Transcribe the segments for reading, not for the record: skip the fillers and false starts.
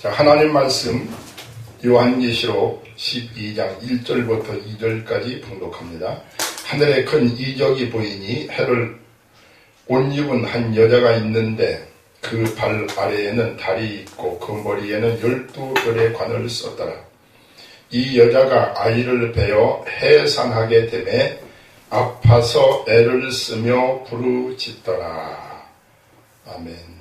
자, 하나님 말씀 요한계시록 12장 1절부터 2절까지 봉독합니다. 하늘에 큰 이적이 보이니 해를 옷 입은 한 여자가 있는데 그 발 아래에는 달이 있고 그 머리에는 12별의 관을 썼더라. 이 여자가 아이를 베어 해산하게 되매 아파서 애를 쓰며 부르짖더라. 아멘.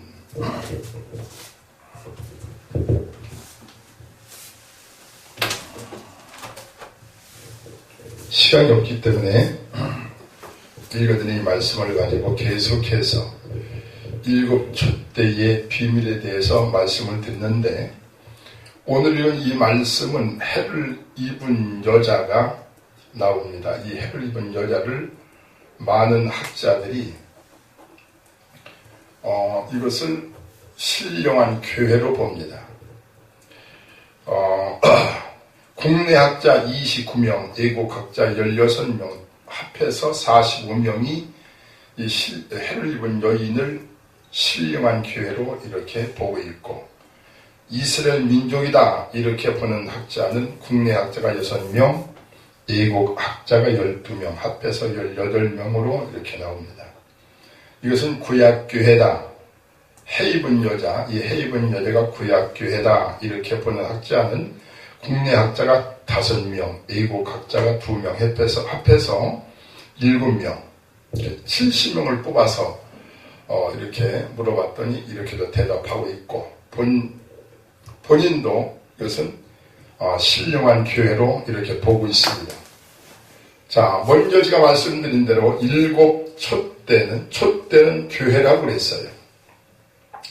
시간이 없기 때문에 읽어드린 말씀을 가지고 계속해서 일곱 촛대의 비밀에 대해서 말씀을 듣는데, 오늘 읽은 이 말씀은 해를 입은 여자가 나옵니다. 이 해를 입은 여자를 많은 학자들이 이것을 신령한 교회로 봅니다. 국내 학자 29명, 외국 학자 16명 합해서 45명이 이 해를 입은 여인을 신령한 교회로 이렇게 보고 있고, 이스라엘 민족이다 이렇게 보는 학자는 국내 학자가 6명, 외국 학자가 12명 합해서 18명으로 이렇게 나옵니다. 이것은 구약교회다. 해 입은 여자, 이 해 입은 여자가 구약교회다 이렇게 보는 학자는 국내 학자가 5명, 외국 학자가 2명 합해서 7명, 70명을 뽑아서 이렇게 물어봤더니 이렇게도 대답하고 있고, 본인도 이것은 신령한 교회로 이렇게 보고 있습니다. 자, 먼저 제가 말씀드린 대로 7 촛대는 교회라고 그랬어요.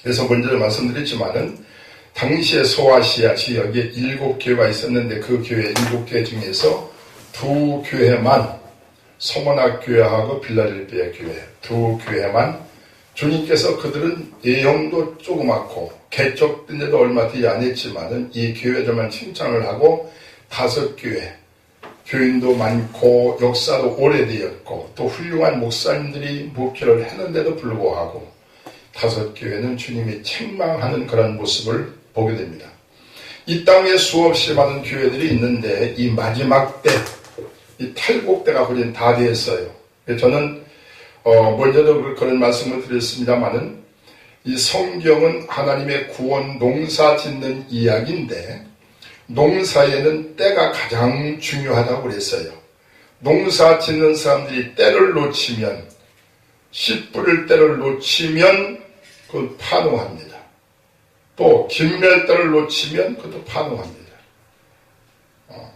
그래서 먼저 말씀드렸지만은 당시에 소아시아 지역에 7교회가 있었는데 그 교회 7교회 중에서 2교회만, 서문학교회하고 빌라델비아 교회 2교회만 주님께서, 그들은 예형도 조그맣고 개척된 데도 얼마 되지 않았지만은 이 교회들만 칭찬을 하고 5교회, 교인도 많고 역사도 오래되었고 또 훌륭한 목사님들이 목회를 했는데도 불구하고 5교회는 주님이 책망하는 그런 모습을 보게 됩니다. 이 땅에 수없이 많은 교회들이 있는데 이 마지막 때, 이 탈곡대가 거진 다 되었어요. 저는 먼저도 그런 말씀을 드렸습니다마는 이 성경은 하나님의 구원 농사 짓는 이야기인데, 농사에는 때가 가장 중요하다고 그랬어요. 농사 짓는 사람들이 때를 놓치면, 씨 뿌릴 때를 놓치면 그건 파농합니다. 또 김멸때를 놓치면 그것도 파농합니다.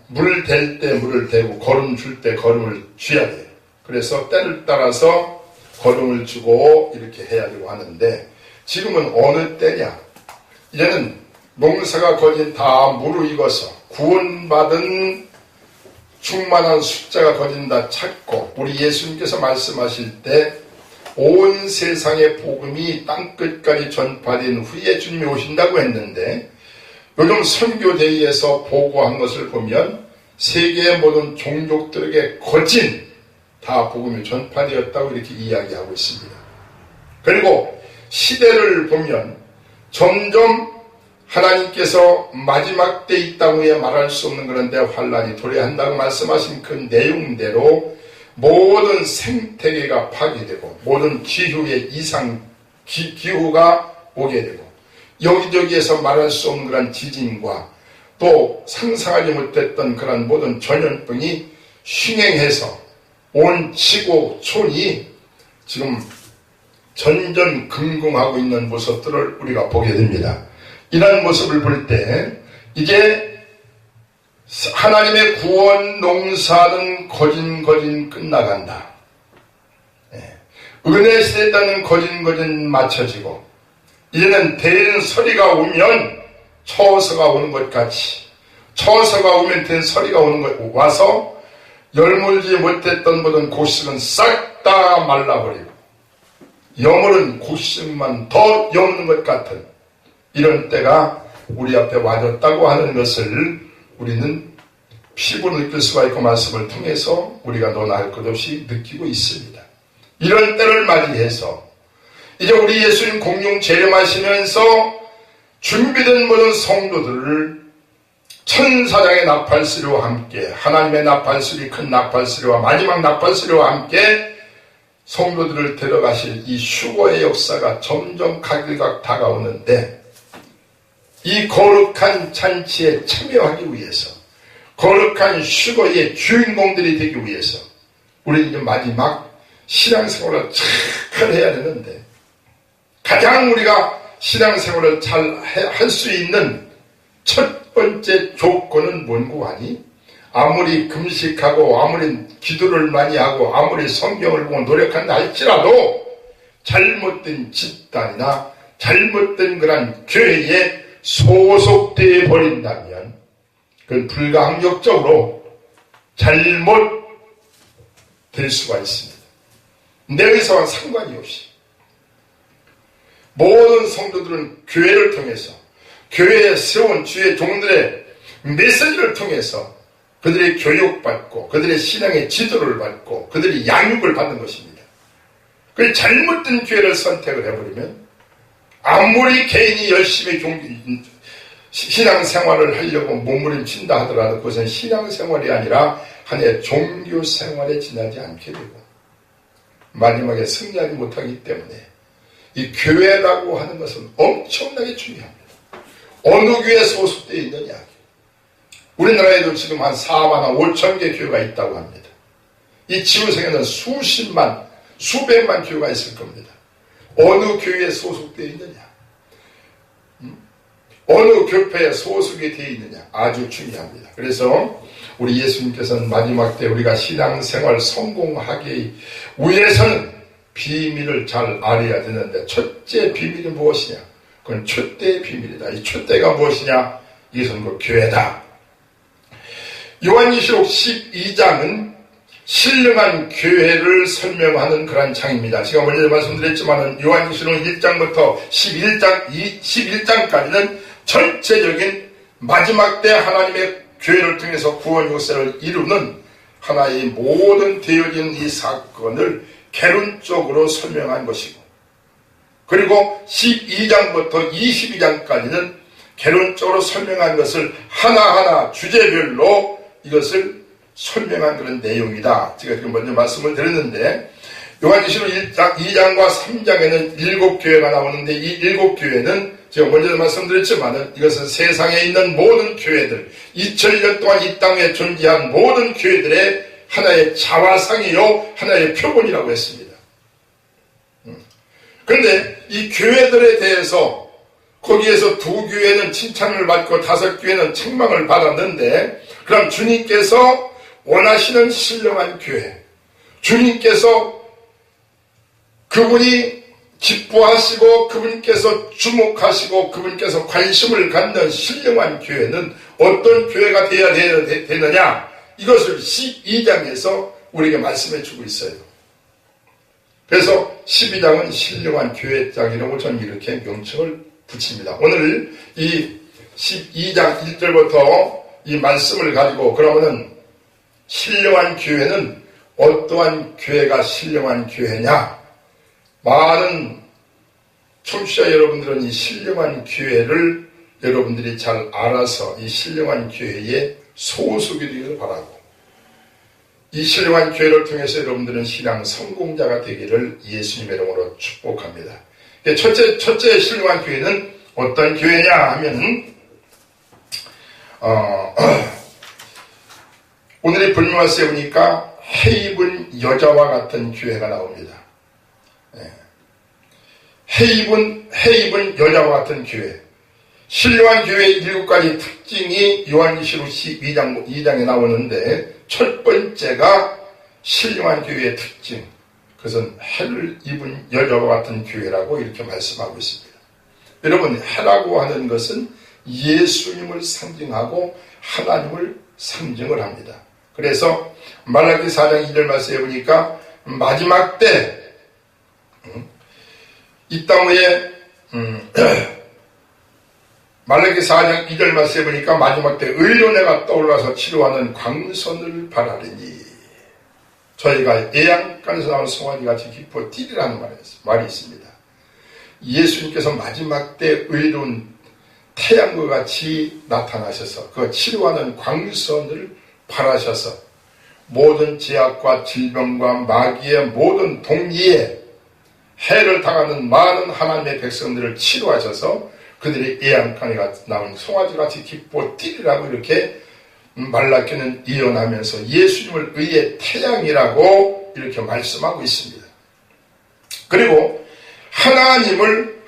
물 댈 때 물을 대고 거름 줄 때 거름을 줘야 돼요. 그래서 때를 따라서 거름을 주고 이렇게 해야 되고 하는데, 지금은 어느 때냐? 이제는 농사가 거진 다 무르익어서 구원받은 충만한 숫자가 거진 다 찼고, 우리 예수님께서 말씀하실 때 온 세상의 복음이 땅끝까지 전파된 후에 주님이 오신다고 했는데, 요즘 선교대회에서 보고한 것을 보면 세계의 모든 종족들에게 거진 다 복음이 전파되었다고 이렇게 이야기하고 있습니다. 그리고 시대를 보면 점점 하나님께서 마지막 때 이 땅 위에 말할 수 없는 그런 데 환란이 도래한다고 말씀하신 그 내용대로 모든 생태계가 파괴되고 모든 기후의 기후가 오게 되고 여기저기에서 말할 수 없는 그런 지진과 또 상상하지 못했던 그런 모든 전염병이 흉행해서 온 지구촌이 지금 전전긍긍하고 있는 모습들을 우리가 보게 됩니다. 이런 모습을 볼 때 이제 하나님의 구원 농사는 거진 끝나간다. 은혜 시대에 따른 거진 맞춰지고, 이제는 대서리가 오면 처서가 오는 것 같이, 처서가 오면 대서리가 오는 것, 와서 열물지 못했던 모든 곡식은 싹 다 말라버리고 여물은 곡식만 더 여무는 것 같은 이런 때가 우리 앞에 와줬다고 하는 것을 우리는 피부로 느낄 수가 있고 말씀을 통해서 우리가 너나 할 것 없이 느끼고 있습니다. 이런 때를 맞이해서 이제 우리 예수님 공중 재림하시면서 준비된 모든 성도들을 천사장의 나팔소리와 함께, 하나님의 나팔소리, 큰 나팔소리와 마지막 나팔소리와 함께 성도들을 데려가실 이 휴거의 역사가 점점 가기가 다가오는데, 이 거룩한 잔치에 참여하기 위해서, 거룩한 휴거의 주인공들이 되기 위해서 우리는 이제 마지막 신앙생활을 잘 해야 되는데, 가장 우리가 신앙생활을 잘 할 수 있는 첫 번째 조건은 뭔고 하니? 아무리 금식하고 아무리 기도를 많이 하고 아무리 성경을 보고 노력한다 할지라도 잘못된 집단이나 잘못된 그런 교회에 소속되어 버린다면 그건 불가항력적으로 잘못 될 수가 있습니다. 내 의사와 상관이 없이 모든 성도들은 교회를 통해서, 교회에 세운 주의 종들의 메시지를 통해서 그들의 교육받고 그들의 신앙의 지도를 받고 그들이 양육을 받는 것입니다. 그 잘못된 교회를 선택을 해버리면 아무리 개인이 열심히 신앙생활을 하려고 몸부림친다 하더라도 그것은 신앙생활이 아니라 하나의 종교생활에 지나지 않게 되고 마지막에 승리하지 못하기 때문에 이 교회라고 하는 것은 엄청나게 중요합니다. 어느 교회에 소속되어 있느냐. 우리나라에도 지금 한 4만 5천 개 교회가 있다고 합니다. 이 지구상에는 수십만, 수백만 교회가 있을 겁니다. 어느 교회에 소속되어 있느냐, 어느 교회에 소속이 되어 있느냐 아주 중요합니다. 그래서 우리 예수님께서는 마지막 때 우리가 신앙생활 성공하기 위해서는 비밀을 잘 알아야 되는데, 첫째 비밀이 무엇이냐? 그건 촛대의 비밀이다. 이 촛대가 무엇이냐? 이것은 그 교회다. 요한계시록 12장은 신령한 교회를 설명하는 그런 장입니다. 제가 먼저 말씀드렸지만 요한계시록 1장부터 11장까지는 전체적인 마지막 때 하나님의 교회를 통해서 구원 역사를 이루는 하나의 모든 되어진 이 사건을 개론적으로 설명한 것이고, 그리고 12장부터 22장까지는 개론적으로 설명한 것을 하나하나 주제별로 이것을 설명한 그런 내용이다. 제가 지금 먼저 말씀을 드렸는데, 요한계시록 2장과 3장에는 7교회가 나오는데, 이 7교회는 제가 먼저 말씀드렸지만 이것은 세상에 있는 모든 교회들, 2000년 동안 이 땅에 존재한 모든 교회들의 하나의 자화상이요 하나의 표본이라고 했습니다. 그런데 이 교회들에 대해서 거기에서 2교회는 칭찬을 받고 5교회는 책망을 받았는데, 그럼 주님께서 원하시는 신령한 교회, 주님께서 그분이 기뻐하시고 그분께서 주목하시고 그분께서 관심을 갖는 신령한 교회는 어떤 교회가 되어야 되느냐, 이것을 12장에서 우리에게 말씀해 주고 있어요. 그래서 12장은 신령한 교회장이라고 저는 이렇게 명칭을 붙입니다. 오늘 이 12장 1절부터 이 말씀을 가지고 그러면은 신령한 교회는 어떠한 교회가 신령한 교회냐? 많은 청취자 여러분들은 이 신령한 교회를 여러분들이 잘 알아서 이 신령한 교회에 소속이 되기를 바라고, 이 신령한 교회를 통해서 여러분들은 신앙 성공자가 되기를 예수님의 이름으로 축복합니다. 첫째 신령한 교회는 어떤 교회냐 하면 오늘의 본문말씀에 보니까 해 입은 여자와 같은 교회가 나옵니다. 해 입은 여자와 같은 교회. 신령한 교회의 7가지 특징이 요한계시록 12장에 나오는데, 첫 번째가 신령한 교회의 특징, 그것은 해를 입은 여자와 같은 교회라고 이렇게 말씀하고 있습니다. 여러분, 해라고 하는 것은 예수님을 상징하고 하나님을 상징을 합니다. 그래서 말라기 4장 2절 말씀에 보니까 마지막 때 이 땅 위에 말라기 4장 2절 말씀에 보니까 마지막 때 의로내가 떠올라서 치료하는 광선을 바라리니, 저희가 애양간에서 나온 송아지같이 기뻐 뛰리라는 말이 있습니다. 예수님께서 마지막 때 의로운 태양과 같이 나타나셔서 그 치료하는 광선을 발하셔서 모든 제약과 질병과 마귀의 모든 동리에 해를 당하는 많은 하나님의 백성들을 치료하셔서 그들이 애양간에 나온 송아지같이 기뻐 뛰리라고 이렇게 말라기는 이어나면서 예수님을 의의 태양이라고 이렇게 말씀하고 있습니다. 그리고 하나님도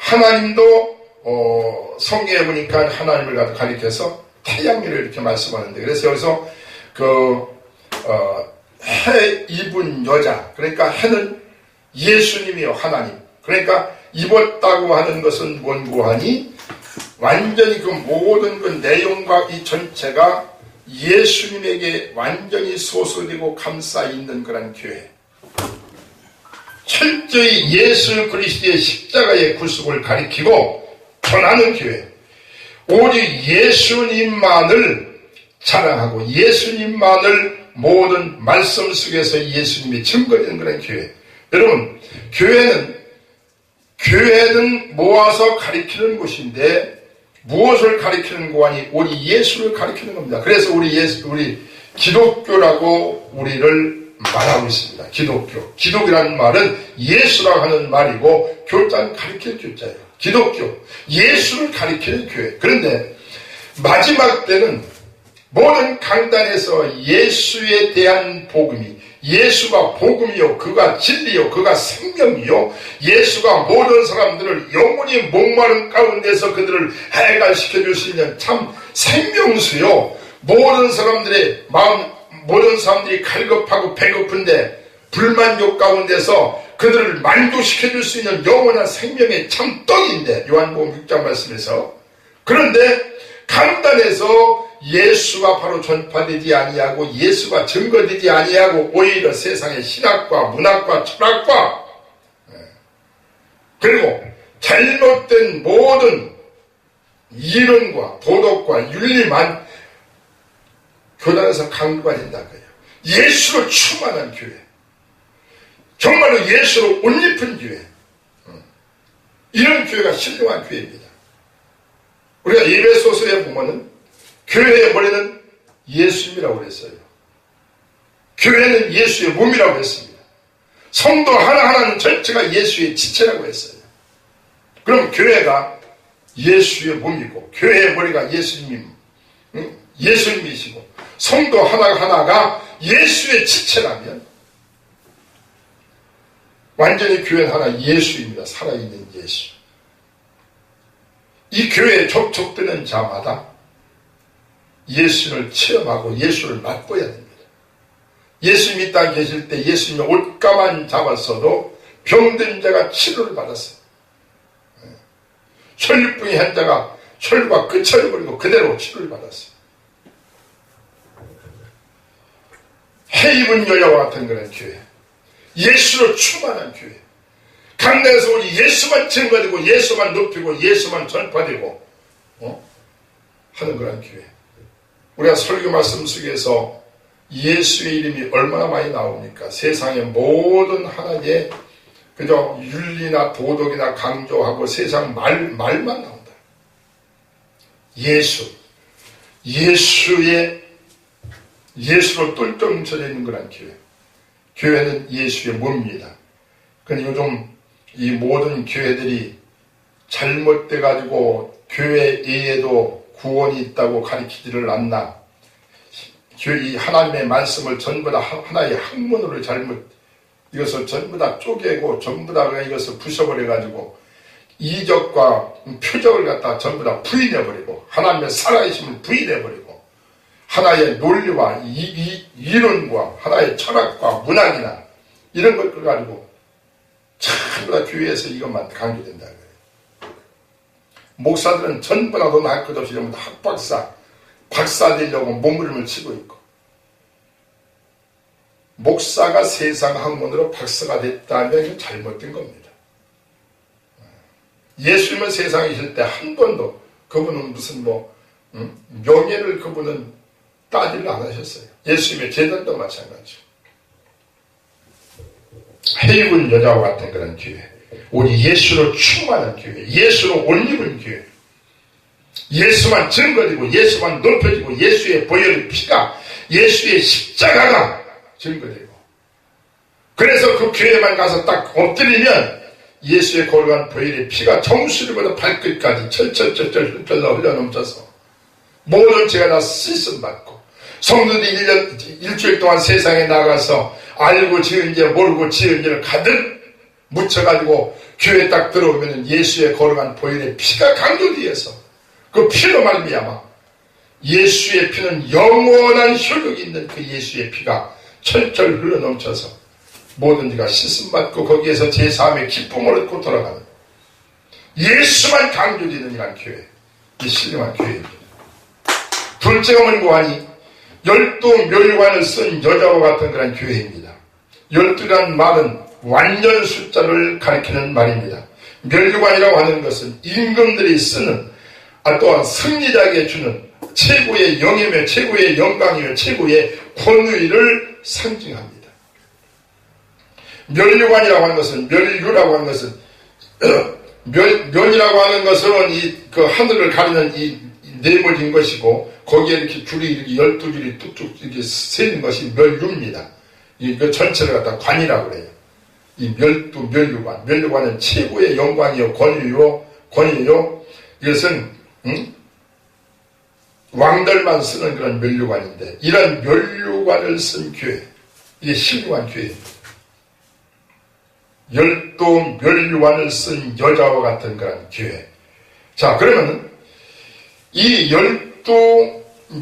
성경에 보니까 하나님을 가리켜서 태양이라고 이렇게 말씀하는데, 그래서 여기서 해 입은 여자, 그러니까 해는 예수님이요 하나님, 그러니까 입었다고 하는 것은 뭔고 하니 완전히 그 모든 그 내용과 이 전체가 예수님에게 완전히 소속되고 감싸 있는 그런 교회, 철저히 예수 그리스도의 십자가의 구속을 가리키고 전하는 교회, 오직 예수님만을 자랑하고 예수님만을 모든 말씀 속에서 예수님이 증거되는 그런 교회. 여러분, 교회는 모아서 가리키는 곳인데 무엇을 가리키는 곳이 우리 예수를 가리키는 겁니다. 그래서 우리 기독교라고 우리를 말하고 있습니다. 기독이라는 말은 예수라고 하는 말이고 교자는 가리킬 교자예요. 기독교, 예수를 가리키는 교회. 그런데 마지막 때는 모든 강단에서 예수에 대한 복음이, 예수가 복음이요, 그가 진리요, 그가 생명이요, 예수가 모든 사람들을 영원히 목마른 가운데서 그들을 해갈시켜줄 수 있는 참 생명수요, 모든 사람들의 마음, 모든 사람들이 갈급하고 배고픈데 불만족 가운데서 그들을 만족시켜줄 수 있는 영원한 생명의 참 떡인데, 요한복음 6장 말씀에서. 그런데 강단에서 예수가 바로 전파되지 아니하고 예수가 증거되지 아니하고 오히려 세상의 신학과 문학과 철학과 그리고 잘못된 모든 이론과 도덕과 윤리만 교단에서 강조가 된다는 거예요. 예수로 충만한 교회, 정말로 예수로 옷 입은 교회, 이런 교회가 신령한 교회입니다. 우리가 에베소서에 보면은 교회의 머리는 예수님이라고 그랬어요. 교회는 예수의 몸이라고 했습니다. 성도 하나하나는 전체가 예수의 지체라고 했어요. 그럼 교회가 예수의 몸이고 교회의 머리가 예수님이시고 성도 하나하나가 예수의 지체라면 완전히 교회는 하나 예수입니다. 살아있는 예수. 이 교회에 접촉되는 자마다 예수를 체험하고 예수를 맛보아야 됩니다. 예수님이 땅에 계실 때 예수님의 옷가만 잡았어도 병든 자가 치료를 받았어요. 혈류병이 한 자가 혈류가 끝쳐버리고 그대로 치료를 받았어요. 해 입은 여자와 같은 그런 교회, 예수로 충만한 교회, 강단에서 우리 예수만 증거되고 예수만 높이고 예수만 전파되고 하는 그런 교회. 우리가 설교 말씀 속에서 예수의 이름이 얼마나 많이 나옵니까? 세상의 모든 하나의 그저 윤리나 도덕이나 강조하고 세상 말만 나온다. 예수로 똘똘 뭉쳐져 있는 그런 교회. 교회는 예수의 몸입니다. 그런데 요즘 이 모든 교회들이 잘못돼가지고 교회에도 구원이 있다고 가르치지를 않나. 이 하나님의 말씀을 전부 다 하나의 학문으로 이것을 전부 다 쪼개고 전부 다 이것을 부셔버려가지고 이적과 표적을 갖다 전부 다 부인해버리고 하나님의 살아계심을 부인해버리고 하나의 논리와 이론과 하나의 철학과 문학이나 이런 것들 가지고 전부 다 교회에서 이것만 강조된다. 목사들은 전부 다 돈 할 것 없이 전부 다 박사 되려고 몸부림을 치고 있고, 목사가 세상 학문으로 박사가 됐다면 이건 잘못된 겁니다. 예수님은 세상에 있을 때 한 번도 그분은 무슨 명예를 그분은 따지를 안 하셨어요. 예수님의 제자도 마찬가지죠. 해입은 여자와 같은 그런 교회, 우리 예수로 충만한 교회, 예수로 옷 입은 교회. 예수만 증거되고 예수만 높여지고 예수의 보혈의 피가 예수의 십자가가 증거되고 그래서 그 교회만 가서 딱 엎드리면 예수의 거룩한 보혈의 피가 정수리보다 발끝까지 철철철철 흘러넘쳐서 모든 죄가 다 씻음받고 성도들이 일주일 동안 세상에 나가서 알고 지은 죄 모르고 지은 죄를 가득 묻혀가지고 교회에 딱 들어오면 예수의 거룩한 보혈의 피가 강조되어서 그 피로 말미암아 예수의 피는 영원한 효력이 있는 그 예수의 피가 철철 흘러넘쳐서 모든 죄가 씻음받고 거기에서 제사함의 기쁨을 얻고 돌아가는 예수만 강조되는 이런 교회, 이 신령한 교회입니다. 둘째가 뭔고 하니 12 멸관을 쓴 여자와 같은 그런 교회입니다. 12라는 말은 완전 숫자를 가리키는 말입니다. 멸관이라고 하는 것은 임금들이 쓰는 또한 승리자에게 주는 최고의 영예며 최고의 영광이며 최고의 권위를 상징합니다. 멸관이라고 하는 것은 멸류라고 하는 것은 멸이라고 하는 것은 그 하늘을 가리는 이 네모진 것이고 거기에 이렇게 줄이 이렇게 12줄이 뚝뚝 이렇게 세는 것이 멸류입니다. 그 전체를 갖다 관이라고 그래요. 이 멸류관. 멸류관은 최고의 영광이요 권위요. 이것은 왕들만 쓰는 그런 멸류관인데 이런 멸류관을 쓴 교회, 이게 신령한 교회입니다. 12 멸류관을 쓴 여자와 같은 그런 교회. 자, 그러면은 이 12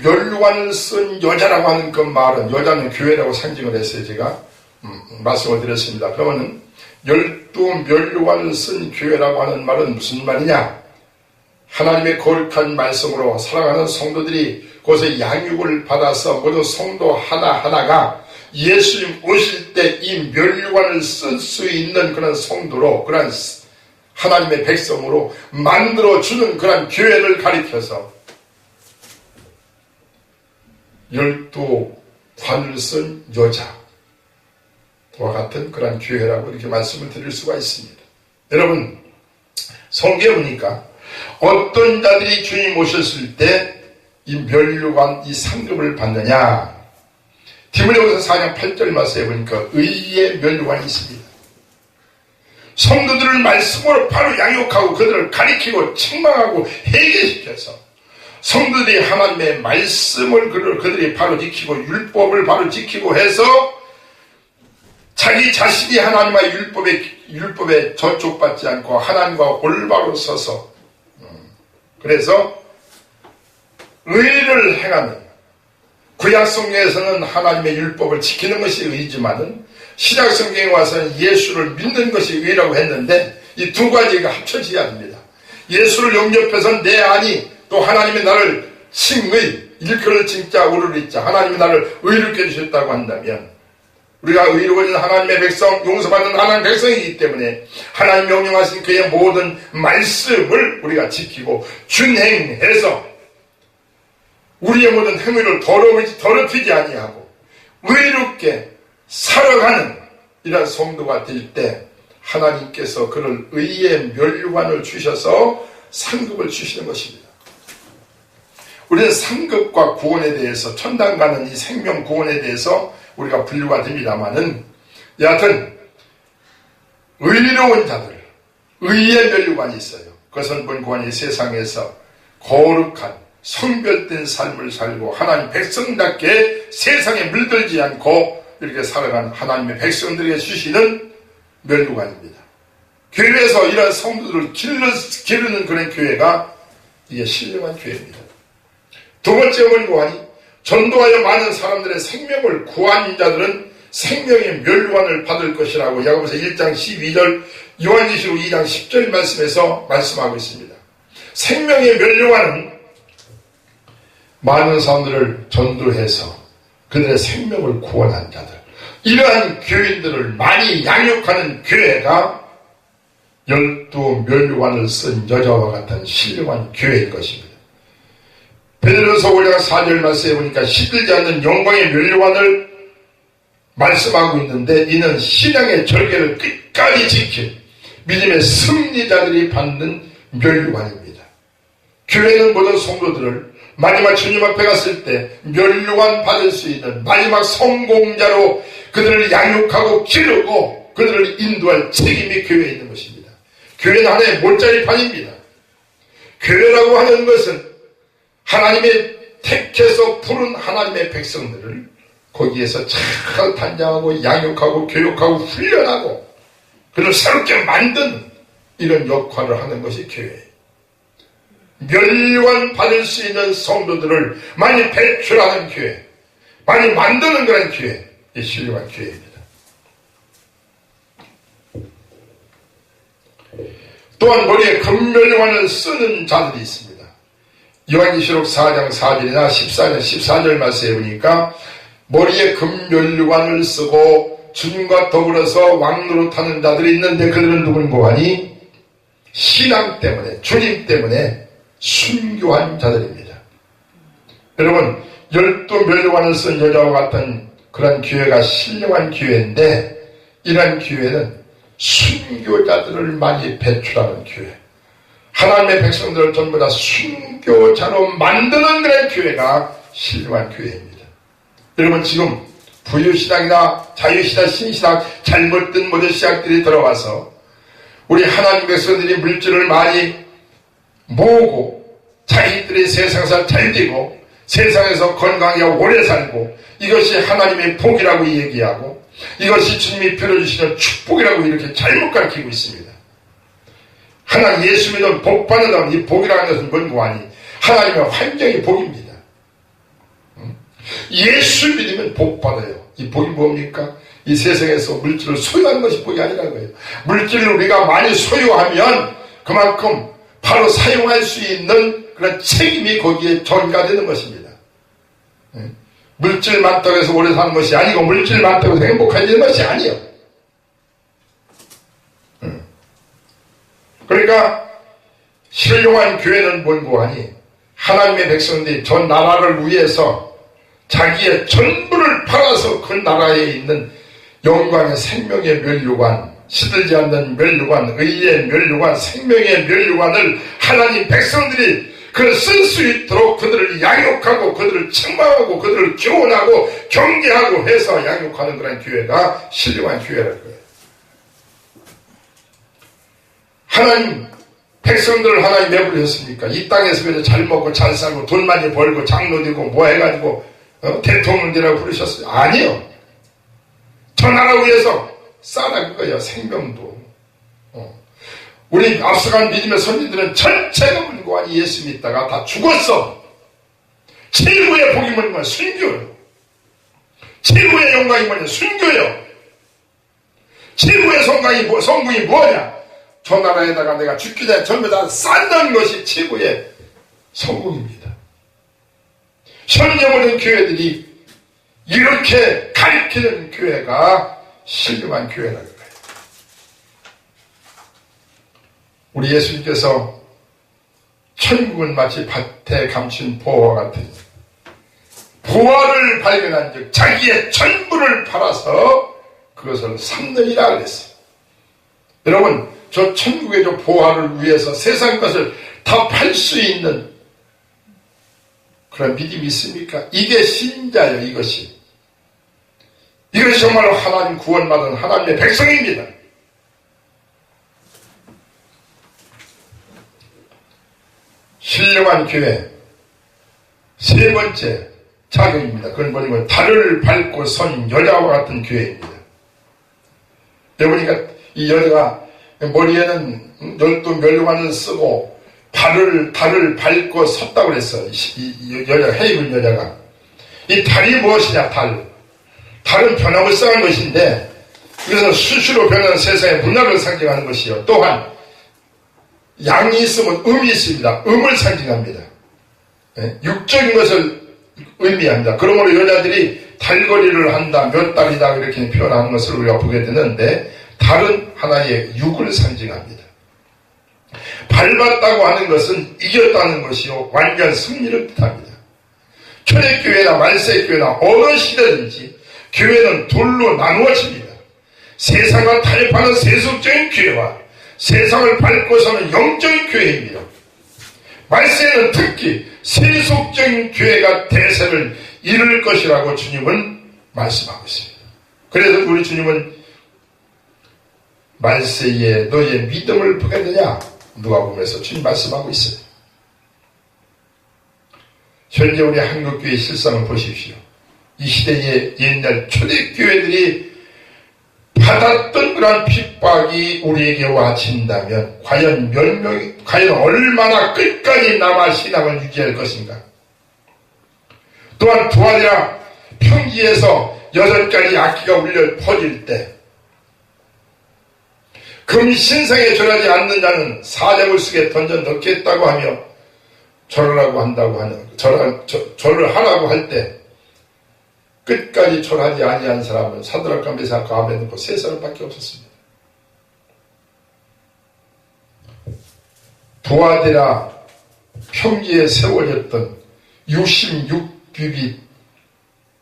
멸류관을 쓴 여자라고 하는 그 말은 여자는 교회라고 상징을 했어요. 제가 말씀을 드렸습니다. 그러면은 12 멸류관을 쓴 교회라고 하는 말은 무슨 말이냐? 하나님의 거룩한 말씀으로 살아가는 성도들이 거기서 양육을 받아서 모두 성도 하나하나가 예수님 오실 때 이 멸류관을 쓸 수 있는 그런 성도로 그런 하나님의 백성으로 만들어주는 그런 교회를 가리켜서 12관을 쓴 여자와 같은 그런 교회라고 이렇게 말씀을 드릴 수가 있습니다. 여러분 성경에 보니까 어떤 자들이 주님 오셨을 때 이 멸류관 이 상급을 받느냐, 디모데후서 4장 8절 말씀에 보니까 의의 멸류관이 있습니다. 성도들을 말씀으로 바로 양육하고 그들을 가리키고 책망하고 회개시켜서 성도들이 하나님의 말씀을 그들이 바로 지키고 율법을 바로 지키고 해서 자기 자신이 하나님의 율법에 저촉받지 않고 하나님과 올바로 서서 그래서 의를 행하는, 구약성경에서는 하나님의 율법을 지키는 것이 의지만은 신약성경에 와서는 예수를 믿는 것이 의라고 했는데 이 두 가지가 합쳐져야 합니다. 예수를 영접해서 내 안이 또 하나님이 나를 칭의, 일컬을 칭자 우르를 자 하나님이 나를 의롭게 해주셨다고 한다면 우리가 의로워진 하나님의 백성, 용서받는 하나님의 백성이기 때문에 하나님 명령하신 그의 모든 말씀을 우리가 지키고 준행해서 우리의 모든 행위를 더럽히지 아니하고 의롭게 살아가는 이런 성도가 될 때 하나님께서 그를 의의 멸류관을 주셔서 상급을 주시는 것입니다. 우리는 상급과 구원에 대해서 천당 가는 이 생명 구원에 대해서 우리가 분류가 됩니다마는 여하튼 의로운 자들, 의의 멸류관이 있어요. 그것은 본관이 세상에서 거룩한 성별된 삶을 살고 하나님 백성답게 세상에 물들지 않고 이렇게 살아간 하나님의 백성들에게 주시는 멸류관입니다. 교회에서 이런 성도들을 기르는 그런 교회가 이게 신령한 교회입니다. 두 번째 멸류관이 전도하여 많은 사람들의 생명을 구한 자들은 생명의 멸류관을 받을 것이라고 야고보서 1장 12절 요한계시록 2장 10절 말씀에서 말씀하고 있습니다. 생명의 멸류관은 많은 사람들을 전도해서 그들의 생명을 구원한 자들, 이러한 교인들을 많이 양육하는 교회가 12 멸류관을 쓴 여자와 같은 신령한 교회일 것입니다. 베드로서 5장 4절 말씀에 보니까 시들지 않는 영광의 멸류관을 말씀하고 있는데 이는 신앙의 절개를 끝까지 지킨 믿음의 승리자들이 받는 멸류관입니다. 교회는 모든 성도들을 마지막 주님 앞에 갔을 때 멸류관 받을 수 있는 마지막 성공자로 그들을 양육하고 기르고 그들을 인도할 책임이 교회에 있는 것입니다. 교회는 하나의 몰자리판입니다. 교회라고 하는 것은 하나님의 택해서 부른 하나님의 백성들을 거기에서 잘 단장하고 양육하고 교육하고 훈련하고 그를 새롭게 만든 이런 역할을 하는 것이 교회예요. 멸류관 받을 수 있는 성도들을 많이 배출하는 교회, 많이 만드는 그런 교회, 이 신령한 교회입니다. 또한 머리에 금멸류관을 쓰는 자들이 있습니다. 요한계시록 4장 4절이나 14장 14절 말씀에 보니까 머리에 금멸류관을 쓰고 주님과 더불어서 왕노릇하는 자들이 있는데 그들은 누군고 하니 신앙 때문에 주님 때문에 순교한 자들입니다. 여러분 12멸류관을 쓴 여자와 같은 그런 교회가 신령한 교회인데 이러한 교회는 순교자들을 많이 배출하는 교회, 하나님의 백성들을 전부 다 순교자로 만드는 그런 교회가 신령한 교회입니다. 여러분 지금 부유신앙이나 자유신앙, 신신앙 잘못된 모든 신학들이 들어와서 우리 하나님 백성들이 물질을 많이 모으고 자기들이 세상에서 잘 되고 세상에서 건강하게 오래 살고 이것이 하나님의 복이라고 얘기하고 이것이 주님이 빌어주시는 축복이라고 이렇게 잘못 가르치고 있습니다. 하나님 예수 믿으면 복 받는다면 이 복이라는 것은 뭔고 하니 하나님의 환경이 복입니다. 예수 믿으면 복 받아요. 이 복이 뭡니까? 이 세상에서 물질을 소유하는 것이 복이 아니라는 거예요. 물질을 우리가 많이 소유하면 그만큼 바로 사용할 수 있는 그런 책임이 거기에 전가되는 것입니다. 물질 많다고 해서 오래 사는 것이 아니고 물질 많다고 해서 행복해지는 것이 아니에요. 그러니까 신령한 교회는 뭔고 하니 하나님의 백성들이 전 나라를 위해서 자기의 전부를 팔아서 그 나라에 있는 영광의 생명의 멸류관, 시들지 않는 멸류관, 의의 멸류관, 생명의 멸류관을 하나님 백성들이 그를 쓸 수 있도록 그들을 양육하고 그들을 책망하고 그들을 교훈하고 경계하고 해서 양육하는 그런 교회가 신령한 교회라는 거예요. 하나님 백성들을 하나님 왜 부르셨습니까? 이 땅에서 그래서 잘 먹고 잘 살고 돈 많이 벌고 장로 되고 뭐 해가지고 대통령 되라고 부르셨어요? 아니요. 저 나라 위해서 싸라는 거예요. 생명도. 우리 앞서간 믿음의 선지들은 전체가 물고하니 예수 믿다가 다 죽었어. 최고의 복이 뭐냐? 순교요. 최고의 영광이 뭐냐? 순교요. 최고의 성공이 뭐냐? 저 나라에다가 내가 죽기 전에 전부 다 쌓는 것이 최고의 성공입니다. 현재 모든 교회들이 이렇게 가르치는 교회가 신령한 교회라는 거예요. 우리 예수님께서 천국은 마치 밭에 감춘 보화와 같으니 보화를 발견한 즉 자기의 전부를 팔아서 그것을 삼느니라 그랬어요. 여러분 저 천국의 저 보화를 위해서 세상 것을 다 팔 수 있는 그런 믿음이 있습니까? 이게 신자예요. 이것이 정말로 하나님 구원받은 하나님의 백성입니다. 신령한 교회 세 번째 자격입니다. 그건 뭐냐면 달을 밟고 선 여자와 같은 교회입니다. 여러분이니까 이 여자가 머리에는 12멸류관을 쓰고 달을 밟고 섰다고 그랬어요. 이 여자, 헤이븐 여자가. 이 달이 무엇이냐, 달은 변화무쌍한 것인데, 그래서 수시로 변하는 세상의 문화를 상징하는 것이요. 또한, 양이 있으면 음이 있습니다. 음을 상징합니다. 육적인 것을 의미합니다. 그러므로 여자들이 달거리를 한다, 몇 달이다, 이렇게 표현하는 것을 우리가 보게 되는데, 달은 하나의 육을 상징합니다. 밟았다고 하는 것은 이겼다는 것이요 완전 승리를 뜻합니다. 초대교회나 말세교회나 어느 시대든지 교회는 둘로 나누어집니다. 세상과 타협하는 세속적인 교회와 세상을 밟고서는 영적인 교회입니다. 말세에는 특히 세속적인 교회가 대세를 이룰 것이라고 주님은 말씀하고 있습니다. 그래서 우리 주님은 말세에 너의 믿음을 보겠느냐? 누가복음에서 주님 말씀하고 있어요. 현재 우리 한국교회 실상을 보십시오. 이 시대의 옛날 초대교회들이 받았던 그러한 핍박이 우리에게 와진다면 과연 얼마나 끝까지 남아 신앙을 유지할 것인가? 또한 두아디라 평지에서 6가지 악기가 울려 퍼질 때 금 신상에 절하지 않는 자는 사자굴 속에 던져 넣겠다고 하며 절을 하라고 할 때 끝까지 절하지 아니한 사람은 사드락과 메삭과 아벤느고 3사람밖에 없었습니다. 두아디라 평지에 세워졌던 66규빗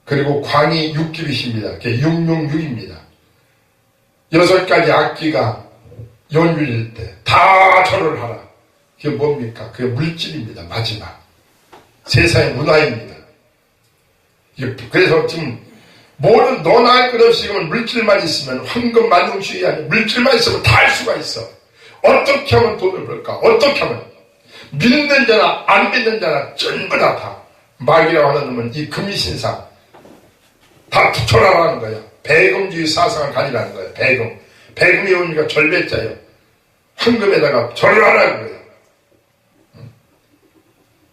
그리고 광이 6규빗입니다. 그게 666입니다. 6가지 악기가 연주일 때 다 절을 하라. 그게 뭡니까? 그게 물질입니다. 마지막 세상의 문화입니다. 그래서 지금 뭐는 너나 할 것 없이 물질만 있으면 황금 만능주의 아니야. 물질만 있으면 다 할 수가 있어. 어떻게 하면 돈을 벌까? 어떻게 하면 믿는 자나 안 믿는 자나 전부 다 마귀라고 하는 놈은 이 금신상 다 절하라는 거야. 배금주의 사상을 가지라는 거야. 배금이 오니까 절배자예요. 황금에다가 절을 하라는 거예요.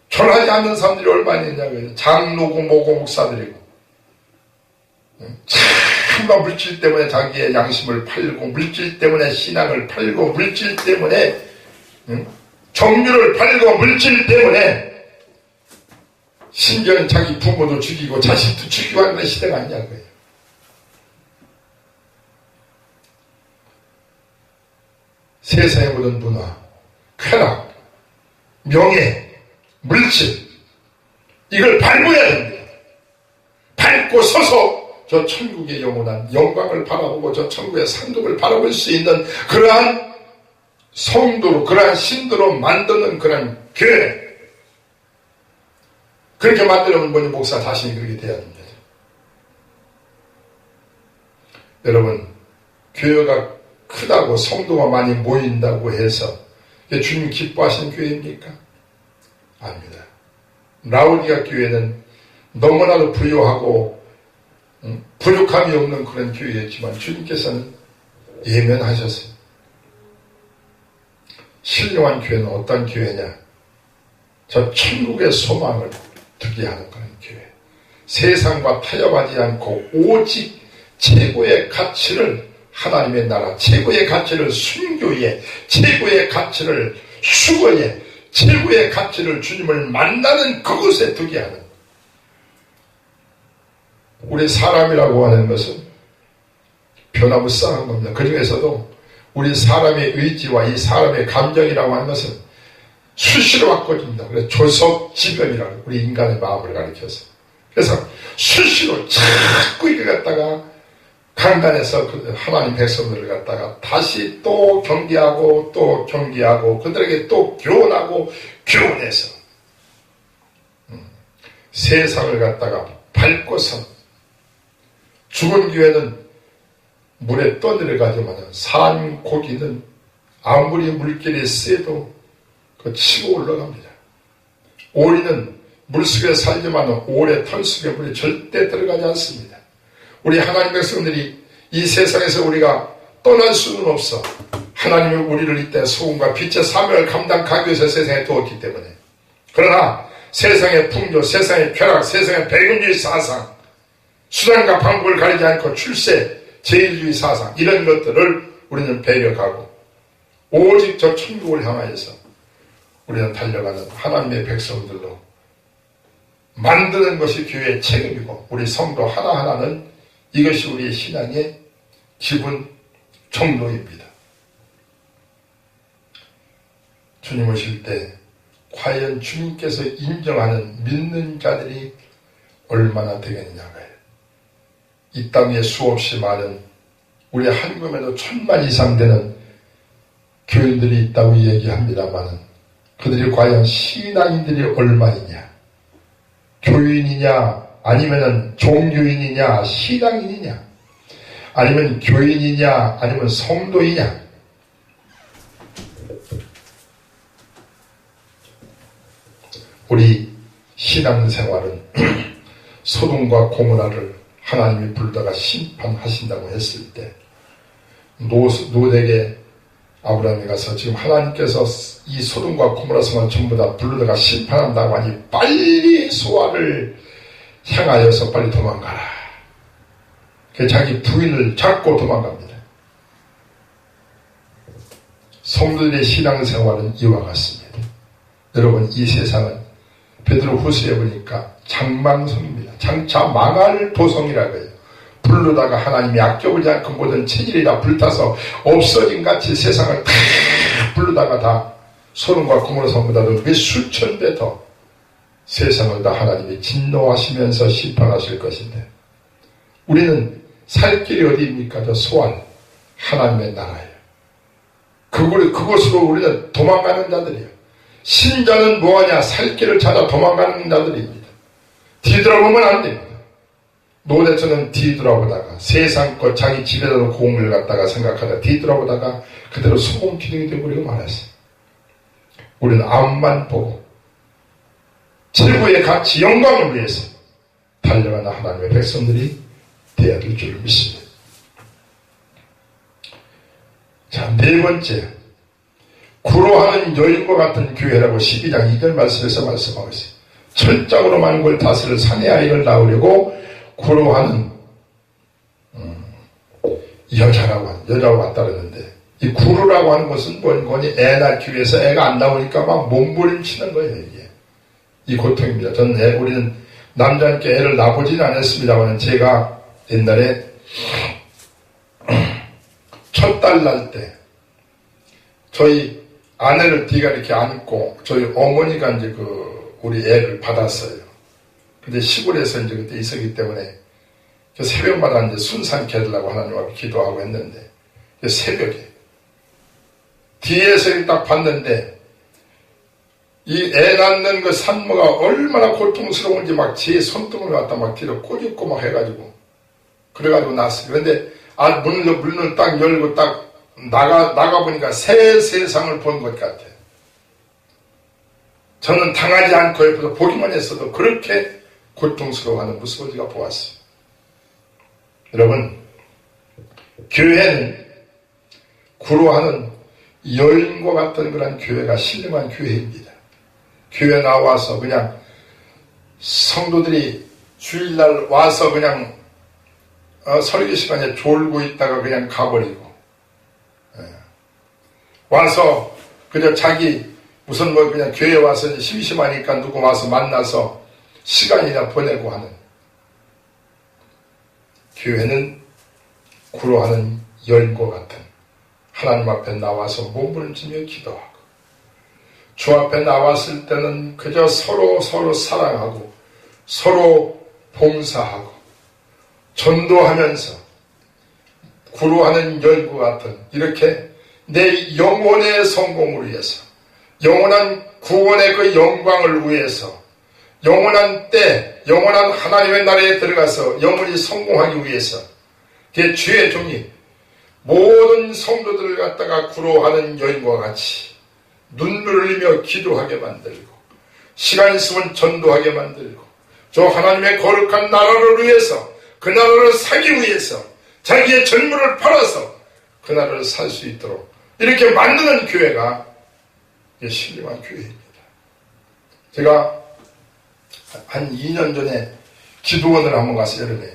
절하지 않는 사람들이 얼마나 있냐고요. 장로고 뭐고 목사들이고 참가 물질 때문에 자기의 양심을 팔고 물질 때문에 신앙을 팔고 물질 때문에 정류를 팔고 물질 때문에 심지어는 자기 부모도 죽이고 자식도 죽이고 하는 시대가 아니냐고요. 세상의 모든 문화, 쾌락, 명예, 물질 이걸 밟아야 됩니다. 밟고 서서 저 천국의 영원한 영광을 바라보고 저 천국의 상급을 바라볼 수 있는 그러한 성도로 그러한 신도로 만드는 그러한 교회 그렇게 만들면 뭐니 목사 자신이 그렇게 돼야 됩니다. 여러분 교회가 크다고 성도가 많이 모인다고 해서 주님 기뻐하시는 교회입니까? 아닙니다. 라오디가 교회는 너무나도 부유하고 부족함이 없는 그런 교회였지만 주님께서는 예면하셨어요. 신령한 교회는 어떤 교회냐? 저 천국의 소망을 두게 하는 그런 교회. 세상과 타협하지 않고 오직 최고의 가치를 하나님의 나라, 최고의 가치를 순교에, 최고의 가치를 수고에, 최고의 가치를 주님을 만나는 그곳에 두게 하는 우리 사람이라고 하는 것은 변화무쌍한 겁니다. 그 중에서도 우리 사람의 의지와 이 사람의 감정이라고 하는 것은 수시로 바꿔줍니다. 그래서 조석지변이라고 우리 인간의 마음을 가리켜서 그래서 수시로 자꾸 이걸 갖다가 강단에서 하나님 백성들을 갖다가 다시 또 경계하고 또 경계하고 그들에게 또 교훈하고 교훈해서 세상을 갖다가 밟고서 죽은 교회는 물에 떠내려가지만 산 고기는 아무리 물길이 세도 그 치고 올라갑니다. 오리는 물속에 살지만 오래 털 속에 물이 절대 들어가지 않습니다. 우리 하나님 백성들이 이 세상에서 우리가 떠날 수는 없어. 하나님이 우리를 이때 소금과 빛의 사명을 감당하기 위해서 세상에 두었기 때문에. 그러나 세상의 풍조, 세상의 쾌락, 세상의 배금주의 사상, 수단과 방법을 가리지 않고 출세, 제일주의 사상 이런 것들을 우리는 배격하고 오직 저 천국을 향하여서 우리는 달려가는 하나님의 백성들로 만드는 것이 교회의 책임이고 우리 성도 하나하나는 이것이 우리의 신앙의 기본 정도입니다. 주님 오실 때 과연 주님께서 인정하는 믿는 자들이 얼마나 되겠냐고요. 이 땅에 수없이 많은 우리 한국에도 1000만 이상 되는 교인들이 있다고 얘기합니다만 그들이 과연 신앙인들이 얼마이냐? 교인이냐, 아니면은 종교인이냐, 신앙인이냐, 아니면 교인이냐, 아니면 성도이냐? 우리 신앙생활은 소돔과 고모라를 하나님이 불다가 심판하신다고 했을 때 노덱에 아브라함이 가서 지금 하나님께서 이 소돔과 고모라 성을 전부 다 불러다가 심판한다고 하니 빨리 소아를 향하여서 빨리 도망가라. 그래서 자기 부인을 잡고 도망갑니다. 성도들의 신앙생활은 이와 같습니다. 여러분, 이 세상은 베드로 후서에 보니까 장망성입니다. 장차 망할 도성이라고 해요. 불르다가 하나님이 아껴보지 않고 모든 체질이 다 불타서 없어진 같이 세상을 다 불르다가 다 소돔과 고모라 성보다도 몇 수천 배 더 세상을 다 하나님이 진노하시면서 심판하실 것인데, 우리는 살 길이 어디입니까? 저 소환 하나님의 나라예요. 그곳으로 우리는 도망가는 자들이에요. 신자는 뭐하냐? 살 길을 찾아 도망가는 자들입니다. 뒤돌아보면 안 됩니다. 노대처는 뒤돌아보다가 세상 것 자기 집에다 놓고 공을 갖다가 생각하다 뒤돌아보다가 그대로 소금 기둥이 되어버리고 말았어요. 우리는 앞만 보고 최고의 가치 영광을 위해서 달려가는 하나님의 백성들이 되어야 될 줄 믿습니다. 자, 네 번째, 구로하는 여인과 같은 교회라고 12장 2절 말씀에서 말씀하고 있어요. 철장으로 만골 다스릴 사내 아이를 낳으려고 구로하는 여자와 같다는데, 이 구로라고 하는 것은 뭔 거니? 애 낳기 위해서 애가 안 나오니까 막 몸부림치는 거예요. 이게 이 고통입니다. 우리는 남자께 애를 낳아보지는 않았습니다만, 제가 옛날에 첫 딸 낳을 때 저희 아내를 뒤가 이렇게 안고 저희 어머니가 이제 우리 애를 받았어요. 근데 시골에서 이제 그때 있었기 때문에 새벽마다 이제 순산케 해달라고 하나님 앞에 기도하고 했는데, 새벽에 뒤에서 딱 봤는데 이 애 낳는 그 산모가 얼마나 고통스러운지 막 제 손등을 갖다 막 뒤로 꼬집고 막 해가지고 그래가지고 낳았어요. 그런데 문을 딱 열고 딱 나가보니까 새 세상을 본 것 같아요. 저는 당하지 않고 옆에서 보기만 했어도 그렇게 고통스러워하는 모습을 제가 보았어요. 여러분, 교회는 구로하는 여인과 같은 그런 교회가 신령한 교회입니다. 교회 나와서 그냥 성도들이 주일날 와서 그냥 설교 시간에 졸고 있다가 그냥 가버리고, 와서 그냥 자기 무슨 그냥 교회 와서 심심하니까 누구 와서 만나서 시간이나 보내고 하는, 교회는 구로하는 여인과 같은 하나님 앞에 나와서 몸부림치며 기도하고, 주 앞에 나왔을 때는 그저 서로 사랑하고 서로 봉사하고 전도하면서 구로하는 여인과 같은, 이렇게 내 영혼의 성공을 위해서, 영원한 구원의 그 영광을 위해서, 영원한 때, 영원한 하나님의 나라에 들어가서 영원히 성공하기 위해서 그 주의 종이 모든 성도들을 갖다가 구로하는 여인과 같이 눈물을 흘리며 기도하게 만들고, 시간 있으면 전도하게 만들고, 저 하나님의 거룩한 나라를 위해서, 그 나라를 사기 위해서 자기의 전부를 팔아서 그 나라를 살 수 있도록 이렇게 만드는 교회가 신령한 교회입니다. 제가 한 2년 전에 기도원을 한번 갔어요. 여름에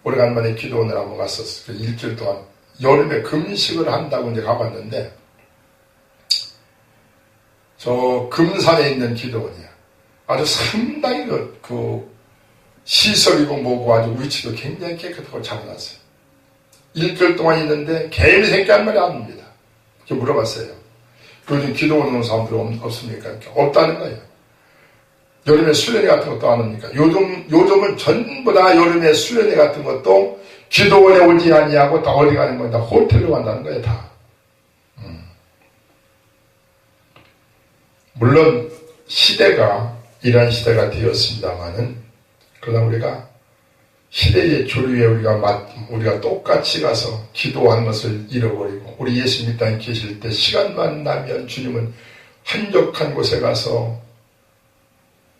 오래간만에 기도원을 한번 갔었어요. 일주일 동안 여름에 금식을 한다고 이제 가봤는데, 저 금산에 있는 기도원이야. 아주 상당히 그 시설이고 뭐고 아주 위치도 굉장히 깨끗하고 잘 해놨어요. 일주일 동안 있는데 개미 새끼 한 마리 안 옵니다. 물어봤어요. 요즘 기도원 오는 사람들 없습니까? 없다는 거예요. 여름에 수련회 같은 것도 안 옵니까? 요즘은 전부 다 여름에 수련회 같은 것도 기도원에 오지 아니하고 다 어디 가는 거야? 다 호텔로 간다는 거예요, 다. 물론 시대가 이러한 시대가 되었습니다마는, 그러나 우리가 시대의 조류에 우리가 똑같이 가서 기도하는 것을 잃어버리고, 우리 예수님 땅에 계실 때 시간만 나면 주님은 한적한 곳에 가서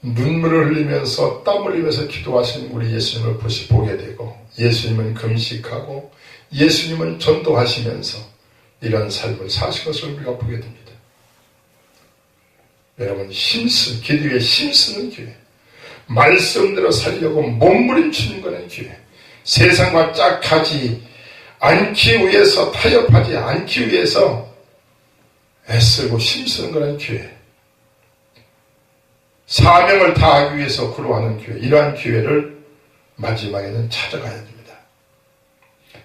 눈물을 흘리면서 땀 흘리면서 기도하시는 우리 예수님을 보게 되고, 예수님은 금식하고 예수님은 전도하시면서 이런 삶을 사신 것을 우리가 보게 됩니다. 여러분, 기도에 힘쓰는 교회, 말씀대로 살려고 몸부림치는 것은 교회, 세상과 짝하지 않기 위해서, 타협하지 않기 위해서 애쓰고 힘쓰는 것은 교회, 사명을 다하기 위해서 구로하는 교회, 이러한 교회를 마지막에는 찾아가야 됩니다.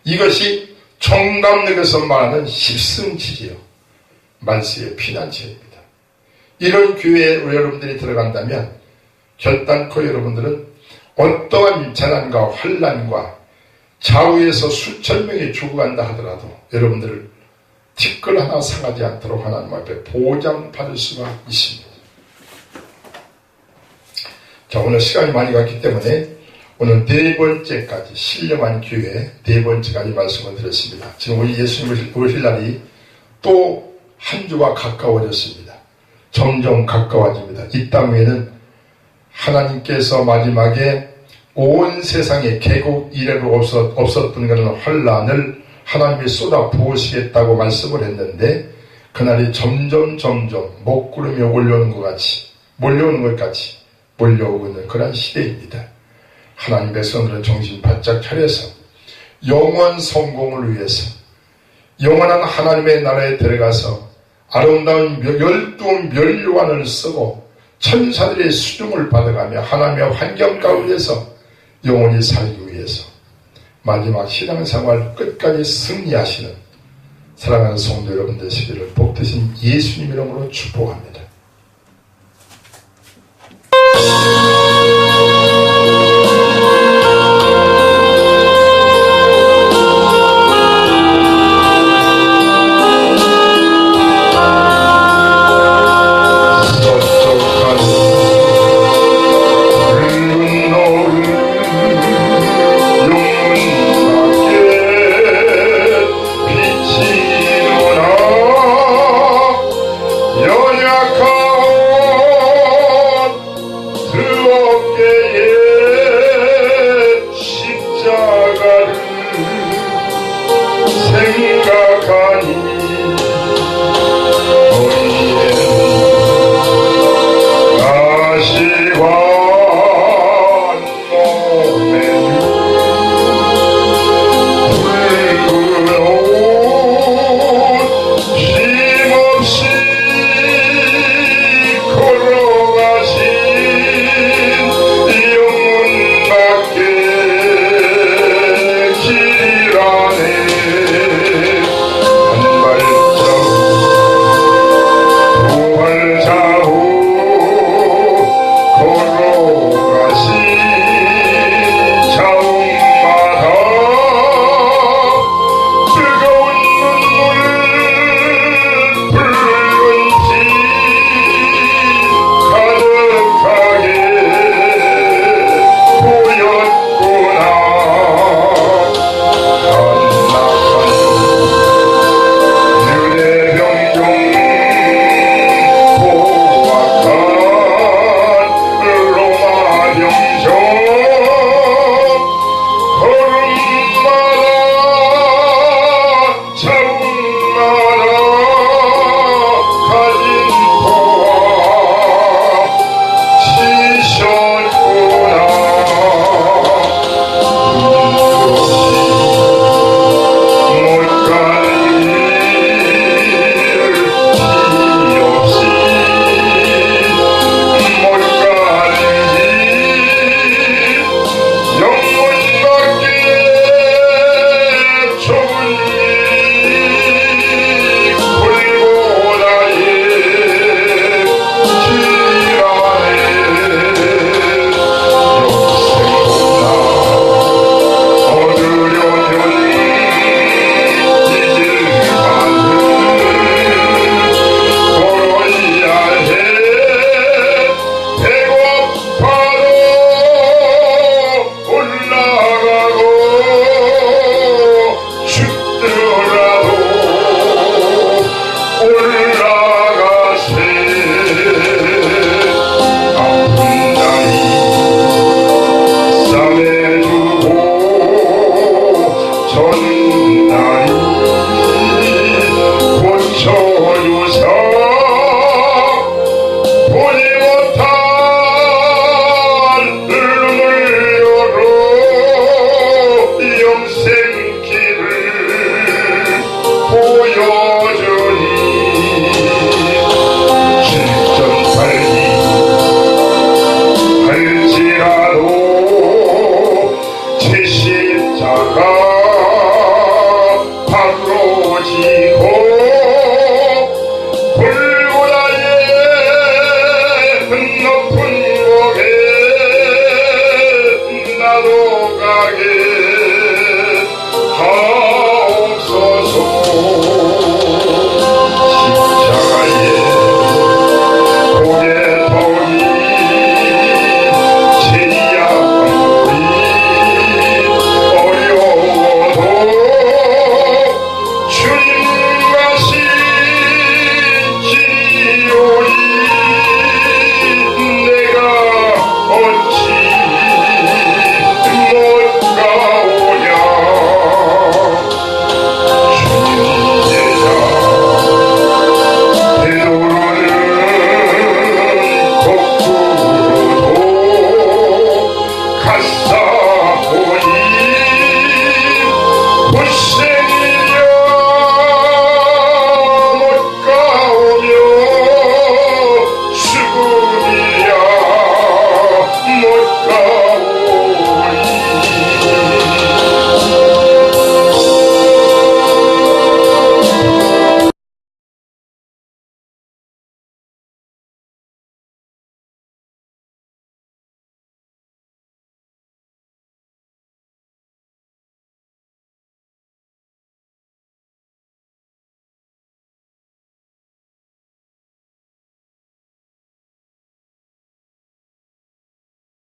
이것이 청담역에서 말하는 십승지지요, 말세의 피난처입니다. 이런 교회에 여러분들이 들어간다면 결단코 여러분들은 어떠한 재난과 환난과 좌우에서 수천 명이 죽어간다 하더라도 여러분들을 티끌 하나 상하지 않도록 하나님 앞에 보장받을 수가 있습니다. 자, 오늘 시간이 많이 갔기 때문에 오늘 네 번째까지, 신령한 교회 네 번째까지 말씀을 드렸습니다. 지금 우리 예수님을 오실 날이 또 한 주가 가까워졌습니다. 점점 가까워집니다. 이 땅 위에는 하나님께서 마지막에 온 세상에 개국 이래로 없었던 그런 환란을 하나님이 쏟아 부으시겠다고 말씀을 했는데, 그날이 점점 먹구름이 몰려오는 것 같이 몰려오고 있는 그런 시대입니다. 하나님 백성들은 정신 바짝 차려서 영원 성공을 위해서 영원한 하나님의 나라에 들어가서 아름다운 12 면류관을 쓰고 천사들의 수중을 받아가며 하나님의 환경 가운데서 영원히 살기 위해서 마지막 신앙생활 끝까지 승리하시는 사랑하는 성도 여러분 되시기를 복되신 예수님 이름으로 축복합니다. 십자가를 생각